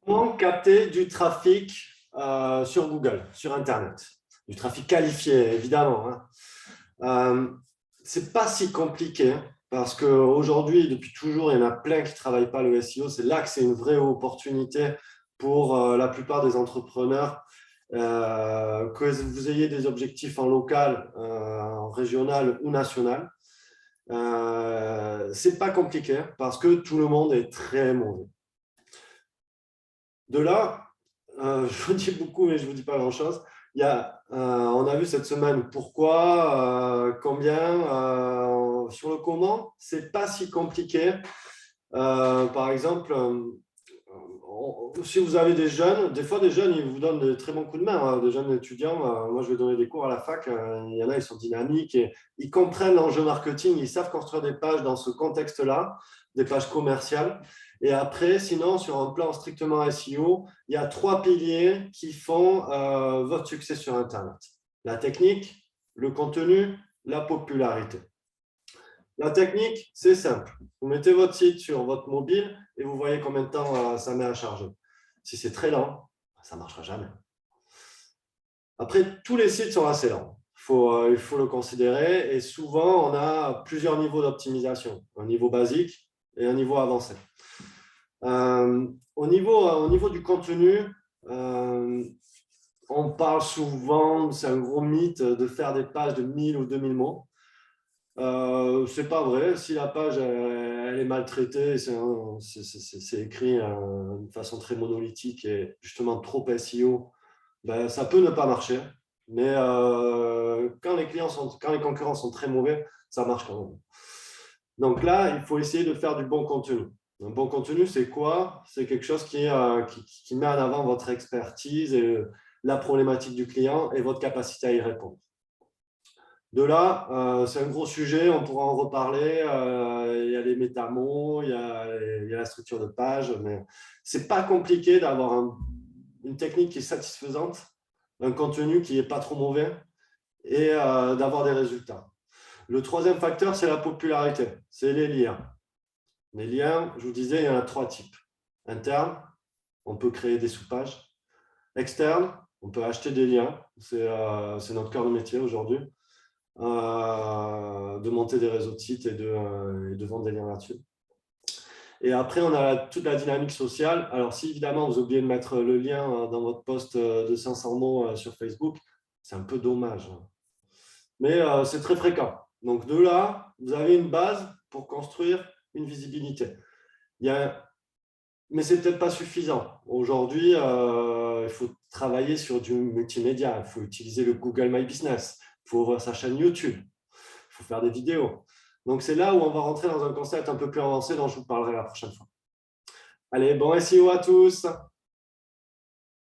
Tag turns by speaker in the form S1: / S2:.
S1: Comment capter du trafic sur Google, sur Internet? Du trafic qualifié, évidemment, hein. C'est pas si compliqué parce qu'aujourd'hui, depuis toujours, il y en a plein qui ne travaillent pas le SEO. C'est là que c'est une vraie opportunité pour la plupart des entrepreneurs. Que vous ayez des objectifs en local, en régional ou national. C'est pas compliqué parce que tout le monde est très mauvais. De là, je vous dis beaucoup, mais je ne vous dis pas grand-chose. On a vu cette semaine pourquoi, combien, sur le comment, c'est pas si compliqué. Par exemple, si vous avez des jeunes, des fois des jeunes, ils vous donnent de très bons coups de main, hein, des jeunes étudiants. Moi, je vais donner des cours à la fac. Il y en a, ils sont dynamiques et ils comprennent l'enjeu marketing. Ils savent construire des pages dans ce contexte-là, des pages commerciales. Et après, sinon, sur un plan strictement SEO, il y a 3 piliers qui font votre succès sur Internet. La technique, le contenu, la popularité. La technique, c'est simple. Vous mettez votre site sur votre mobile et vous voyez combien de temps ça met à charger. Si c'est très lent, ça ne marchera jamais. Après, tous les sites sont assez lents. Il faut le considérer. Et souvent, on a plusieurs niveaux d'optimisation. Un niveau basique et un niveau avancé. Au niveau du contenu, on parle souvent, c'est un gros mythe, de faire des pages de 1000 ou 2000 mots. C'est pas vrai. Si la page elle est maltraitée, c'est écrit de façon très monolithique et justement trop SEO, ben, ça peut ne pas marcher. Mais quand les concurrents sont très mauvais, ça marche quand même. Donc là, il faut essayer de faire du bon contenu. Un bon contenu, c'est quoi? C'est quelque chose qui met en avant votre expertise et la problématique du client et votre capacité à y répondre. De là, c'est un gros sujet, on pourra en reparler. Il y a les métamots, il y a la structure de page, mais ce n'est pas compliqué d'avoir une technique qui est satisfaisante, un contenu qui n'est pas trop mauvais et d'avoir des résultats. Le troisième facteur, c'est la popularité, c'est les liens. Les liens, je vous disais, il y en a 3 types. Interne, on peut créer des sous-pages. Externe, on peut acheter des liens, c'est notre cœur de métier aujourd'hui. De monter des réseaux de sites et de vendre des liens là-dessus. Et après, on a toute la dynamique sociale. Alors, si évidemment, vous oubliez de mettre le lien dans votre post de 500 mots sur Facebook, c'est un peu dommage. Mais c'est très fréquent. Donc, de là, vous avez une base pour construire une visibilité. Mais ce n'est peut-être pas suffisant. Aujourd'hui, il faut travailler sur du multimédia. Il faut utiliser le Google My Business. Il faut ouvrir sa chaîne YouTube. Il faut faire des vidéos. Donc, c'est là où on va rentrer dans un concept un peu plus avancé dont je vous parlerai la prochaine fois. Allez, bon SEO à tous!